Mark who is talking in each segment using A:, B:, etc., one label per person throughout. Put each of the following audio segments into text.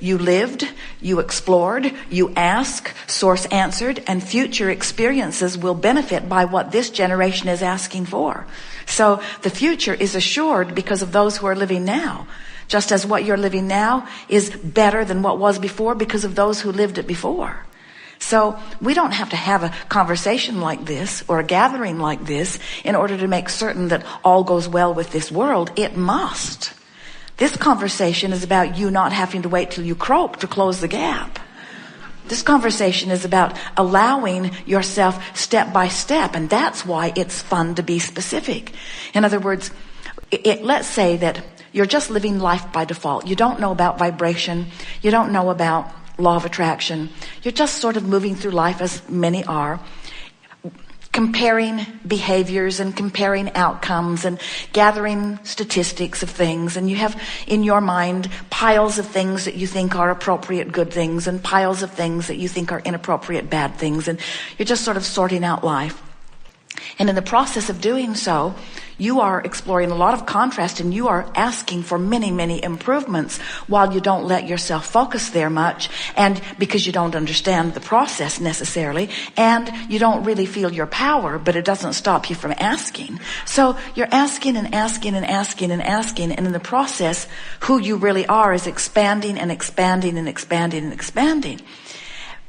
A: You lived, you explored, you asked, source answered, and future experiences will benefit by what this generation is asking for. So the future is assured because of those who are living now. Just as what you're living now is better than what was before because of those who lived it before. So we don't have to have a conversation like this or a gathering like this in order to make certain that all goes well with this world. It must. This conversation is about you not having to wait till you croak to close the gap. This conversation is about allowing yourself step by step, and that's why it's fun to be specific. In other words, let's say that you're just living life by default. You don't know about vibration. You don't know about law of attraction. You're just sort of moving through life as many are, comparing behaviors and comparing outcomes and gathering statistics of things. And you have in your mind piles of things that you think are appropriate good things and piles of things that you think are inappropriate bad things. And you're just sort of sorting out life. And in the process of doing so, you are exploring a lot of contrast and you are asking for many, many improvements while you don't let yourself focus there much, and because you don't understand the process necessarily, and you don't really feel your power, but it doesn't stop you from asking. So you're asking and asking and asking and asking, and in the process, who you really are is expanding and expanding and expanding and expanding.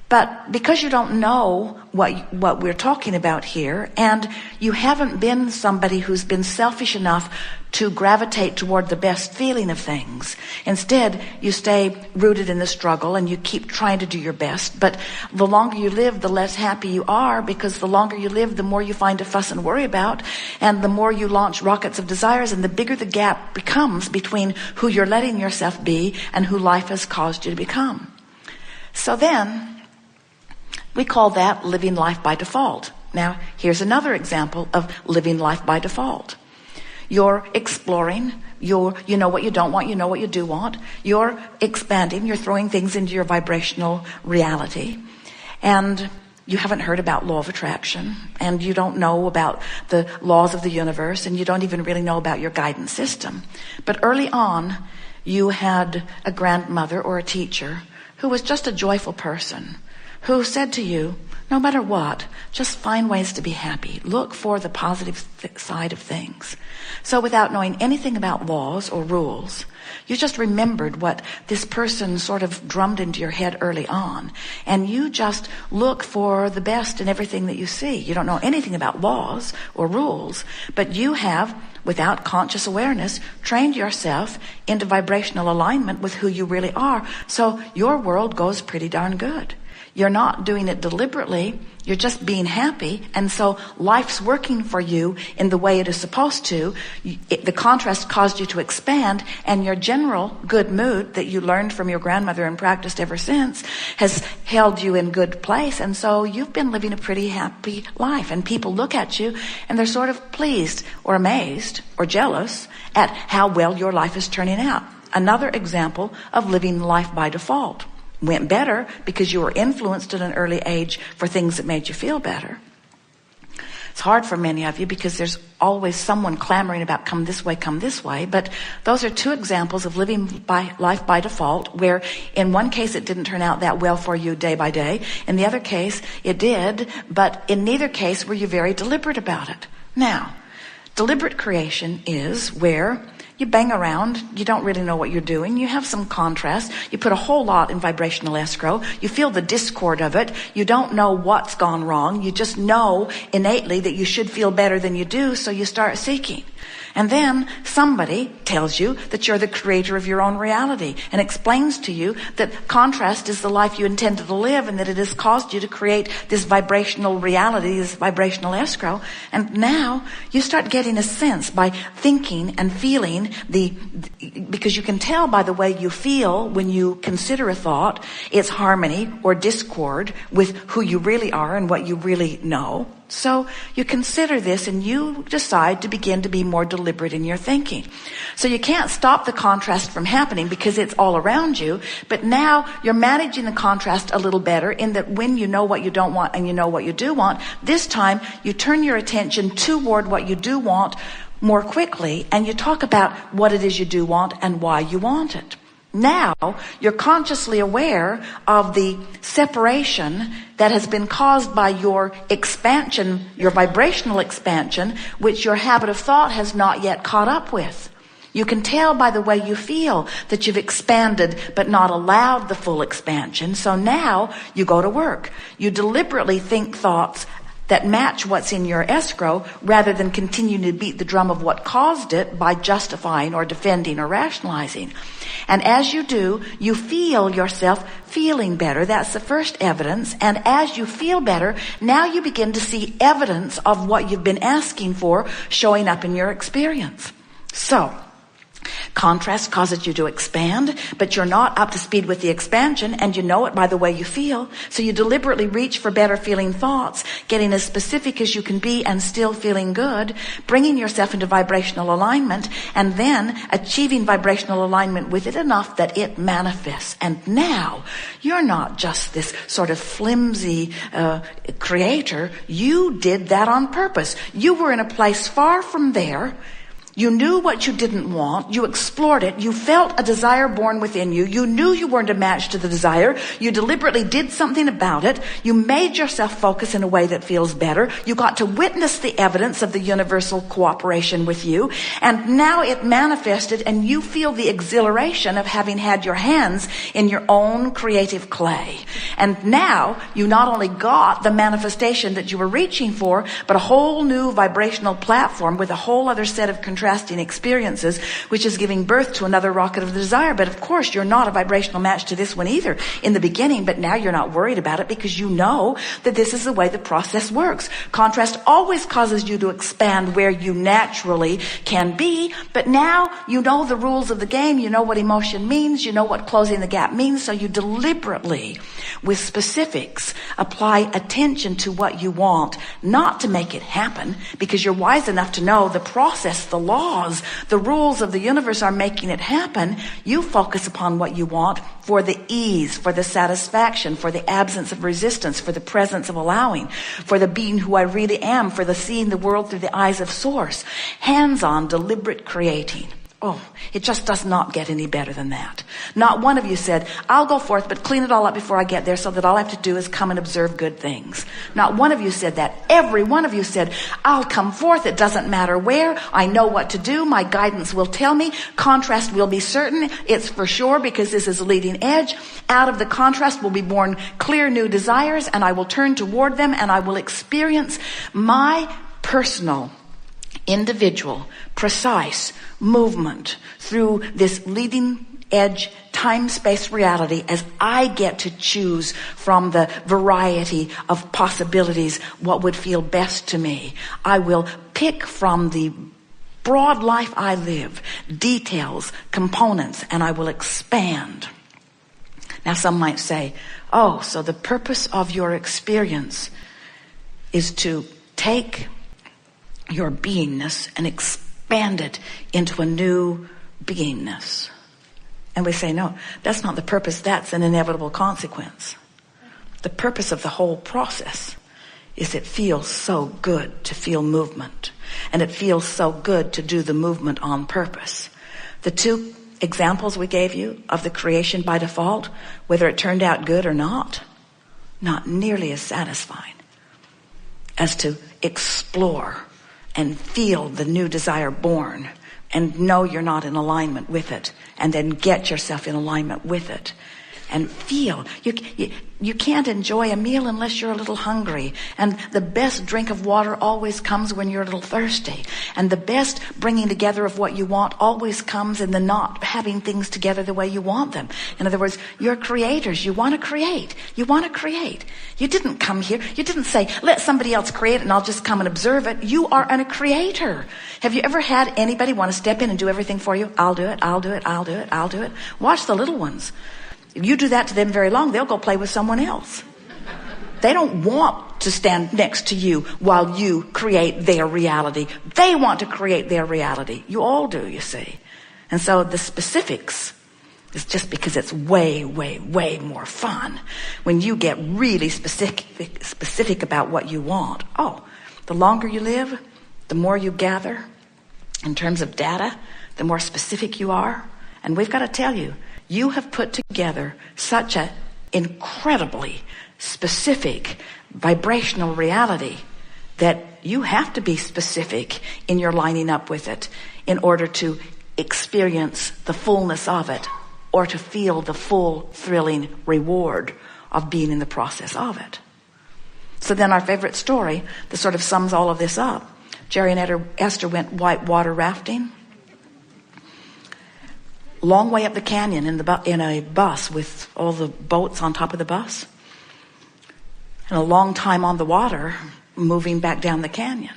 A: But because you don't know what we're talking about here, and you haven't been somebody who's been selfish enough to gravitate toward the best feeling of things, instead you stay rooted in the struggle and you keep trying to do your best. But the longer you live, the less happy you are, because the longer you live, the more you find to fuss and worry about, and the more you launch rockets of desires, and the bigger the gap becomes between who you're letting yourself be and who life has caused you to become. So then, we call that living life by default. Now, here's another example of living life by default. You're exploring, you know what you don't want, you know what you do want. You're expanding, you're throwing things into your vibrational reality. And you haven't heard about law of attraction, and you don't know about the laws of the universe, and you don't even really know about your guidance system. But early on, you had a grandmother or a teacher who was just a joyful person, who said to you, no matter what, just find ways to be happy. Look for the positive side of things. So without knowing anything about laws or rules, you just remembered what this person sort of drummed into your head early on. And you just look for the best in everything that you see. You don't know anything about laws or rules, but you have, without conscious awareness, trained yourself into vibrational alignment with who you really are. So your world goes pretty darn good. You're not doing it deliberately. You're just being happy. And so life's working for you in the way it is supposed to. The contrast caused you to expand, and your general good mood that you learned from your grandmother and practiced ever since has held you in good place. And so you've been living a pretty happy life. And people look at you and they're sort of pleased or amazed or jealous at how well your life is turning out. Another example of living life by default. Went better because you were influenced at an early age for things that made you feel better. It's hard for many of you because there's always someone clamoring about come this way. But those are two examples of living life by default, where in one case it didn't turn out that well for you day by day. In the other case it did, but in neither case were you very deliberate about it. Now, deliberate creation is where you bang around, you don't really know what you're doing, you have some contrast, you put a whole lot in vibrational escrow, you feel the discord of it, you don't know what's gone wrong, you just know innately that you should feel better than you do, so you start seeking. And then somebody tells you that you're the creator of your own reality and explains to you that contrast is the life you intended to live, and that it has caused you to create this vibrational reality, this vibrational escrow. And now you start getting a sense by thinking and feeling because you can tell by the way you feel when you consider a thought, it's harmony or discord with who you really are and what you really know. So you consider this and you decide to begin to be more deliberate in your thinking. So you can't stop the contrast from happening because it's all around you, but now you're managing the contrast a little better in that when you know what you don't want and you know what you do want, this time you turn your attention toward what you do want more quickly, and you talk about what it is you do want and why you want it. Now you're consciously aware of the separation that has been caused by your expansion, your vibrational expansion, which your habit of thought has not yet caught up with. You can tell by the way you feel that you've expanded but not allowed the full expansion. So now you go to work. You deliberately think thoughts that match what's in your escrow rather than continuing to beat the drum of what caused it by justifying or defending or rationalizing. And as you do, you feel yourself feeling better. That's the first evidence. And as you feel better, now you begin to see evidence of what you've been asking for showing up in your experience. So, contrast causes you to expand, but you're not up to speed with the expansion, and you know it by the way you feel. So you deliberately reach for better feeling thoughts, getting as specific as you can be and still feeling good, bringing yourself into vibrational alignment, and then achieving vibrational alignment with it enough that it manifests. And now you're not just this sort of flimsy creator. You did that on purpose. You were in a place far from there. You knew what you didn't want. You explored it. You felt a desire born within you. You knew you weren't a match to the desire. You deliberately did something about it. You made yourself focus in a way that feels better. You got to witness the evidence of the universal cooperation with you. And now it manifested, and you feel the exhilaration of having had your hands in your own creative clay. And now you not only got the manifestation that you were reaching for, but a whole new vibrational platform with a whole other set of contrasting experiences, which is giving birth to another rocket of the desire. But of course, you're not a vibrational match to this one either in the beginning, but now you're not worried about it because you know that this is the way the process works. Contrast always causes you to expand where you naturally can be, but now you know the rules of the game, you know what emotion means, you know what closing the gap means, so you deliberately, with specifics, apply attention to what you want, not to make it happen, because you're wise enough to know the process, the laws, the rules of the universe are making it happen. You focus upon what you want for the ease, for the satisfaction, for the absence of resistance, for the presence of allowing, for the being who I really am, for the seeing the world through the eyes of source. Hands-on, deliberate creating. Oh, it just does not get any better than that. Not one of you said, I'll go forth, but clean it all up before I get there so that all I have to do is come and observe good things. Not one of you said that. Every one of you said, I'll come forth. It doesn't matter where. I know what to do. My guidance will tell me. Contrast will be certain. It's for sure because this is a leading edge. Out of the contrast will be born clear new desires, and I will turn toward them, and I will experience my personal, individual, precise movement through this leading edge time-space reality as I get to choose from the variety of possibilities what would feel best to me. I will pick from the broad life I live, details, components, and I will expand. Now some might say, oh, so the purpose of your experience is to take your beingness and expand it into a new beingness. And we say, no, that's not the purpose. That's an inevitable consequence. The purpose of the whole process is it feels so good to feel movement. And it feels so good to do the movement on purpose. The two examples we gave you of the creation by default, whether it turned out good or not nearly as satisfying as to explore and feel the new desire born and know you're not in alignment with it, and then get yourself in alignment with it and feel. You can't enjoy a meal unless you're a little hungry, and the best drink of water always comes when you're a little thirsty, and the best bringing together of what you want always comes in the not having things together the way you want them. In other words, you're creators. You want to create. You didn't come here. You didn't say, let somebody else create it and I'll just come and observe it. You are a creator. Have you ever had anybody want to step in and do everything for you? I'll do it. Watch the little ones. If you do that to them very long, they'll go play with someone else. They don't want to stand next to you while you create their reality. They want to create their reality. You all do, you see. And so the specifics is just because it's way, way, way more fun when you get really specific about what you want. Oh, the longer you live, the more you gather in terms of data, the more specific you are. And we've got to tell you, you have put together such an incredibly specific vibrational reality that you have to be specific in your lining up with it in order to experience the fullness of it, or to feel the full thrilling reward of being in the process of it. So then our favorite story that sort of sums all of this up. Jerry and Esther went whitewater rafting. Long way up the canyon in a bus with all the boats on top of the bus. And a long time on the water moving back down the canyon.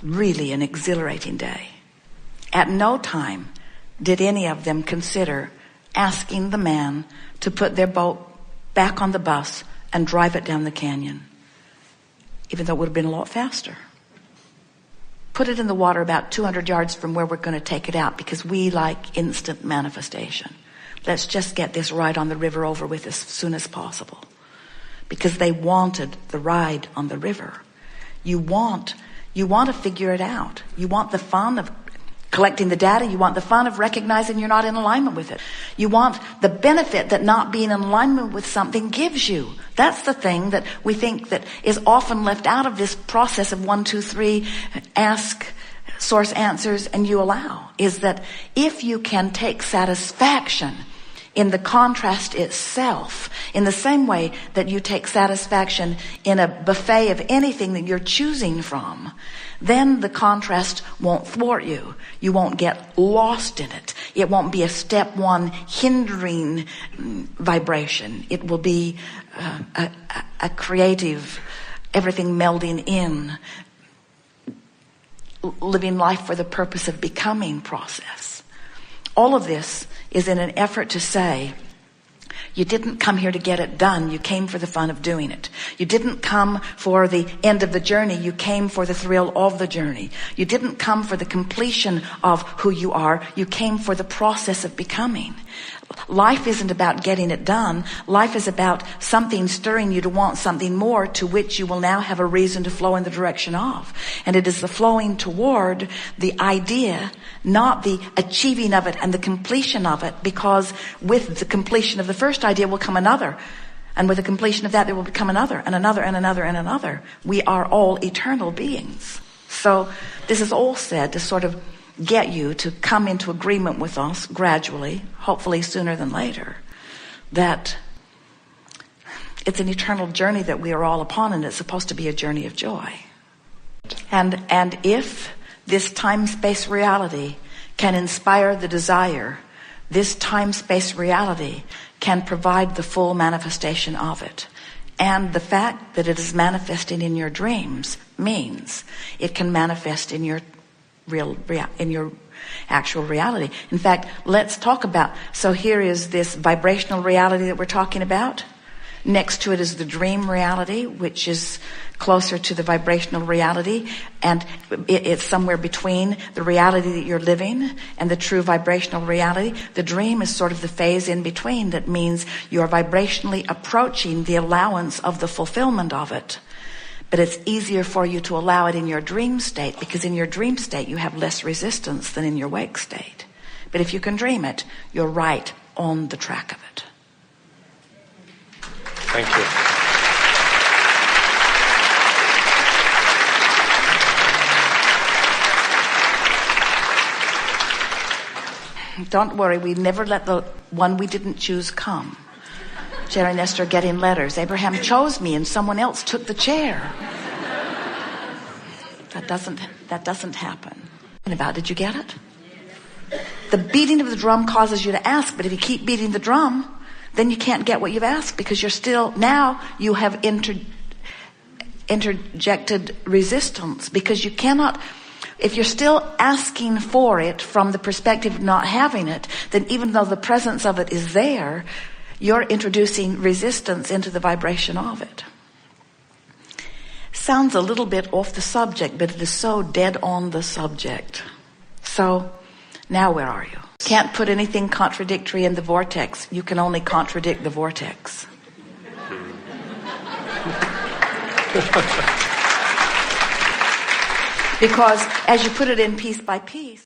A: Really an exhilarating day. At no time did any of them consider asking the man to put their boat back on the bus and drive it down the canyon, even though it would have been a lot faster. Put it in the water about 200 yards from where we're going to take it out, because we like instant manifestation. Let's just get this ride on the river over with as soon as possible. Because they wanted the ride on the river. You want to figure it out. You want the fun of collecting the data. You want the fun of recognizing you're not in alignment with it. You want the benefit that not being in alignment with something gives you. That's the thing that we think that is often left out of this process of 1, 2, 3, ask, source answers, and you allow, is that if you can take satisfaction in the contrast itself, in the same way that you take satisfaction in a buffet of anything that you're choosing from, then the contrast won't thwart you. You won't get lost in it. It won't be a step one hindering vibration. It will be a creative, everything melding in, living life for the purpose of becoming process. All of this is in an effort to say, you didn't come here to get it done. You came for the fun of doing it. You didn't come for the end of the journey. You came for the thrill of the journey. You didn't come for the completion of who you are. You came for the process of becoming. Life isn't about getting it done. Life is about something stirring you to want something more, to which you will now have a reason to flow in the direction of. And it is the flowing toward the idea, not the achieving of it and the completion of it, because with the completion of the first idea will come another. And with the completion of that, there will become another and another and another and another. We are all eternal beings. So this is all said to sort of get you to come into agreement with us gradually, hopefully sooner than later, that it's an eternal journey that we are all upon, and it's supposed to be a journey of joy. And if this time-space reality can inspire the desire, this time-space reality can provide the full manifestation of it. And the fact that it is manifesting in your dreams means it can manifest in your actual reality. In fact, let's talk about, so here is this vibrational reality that we're talking about. Next to it is the dream reality, which is closer to the vibrational reality, and it's somewhere between the reality that you're living and the true vibrational reality. The dream is sort of the phase in between that means you're vibrationally approaching the allowance of the fulfillment of it. But it's easier for you to allow it in your dream state, because in your dream state you have less resistance than in your wake state. But if you can dream it, you're right on the track of it.
B: Thank you.
A: Don't worry, we never let the one we didn't choose come. Jerry and Esther getting letters. Abraham chose me and someone else took the chair. That doesn't happen. Did you get it? The beating of the drum causes you to ask, but if you keep beating the drum, then you can't get what you've asked, because you have interjected resistance, because you cannot, if you're still asking for it from the perspective of not having it, then even though the presence of it is there, you're introducing resistance into the vibration of it. Sounds a little bit off the subject, but it is so dead on the subject. So, now where are you? Can't put anything contradictory in the vortex. You can only contradict the vortex. Because as you put it in piece by piece,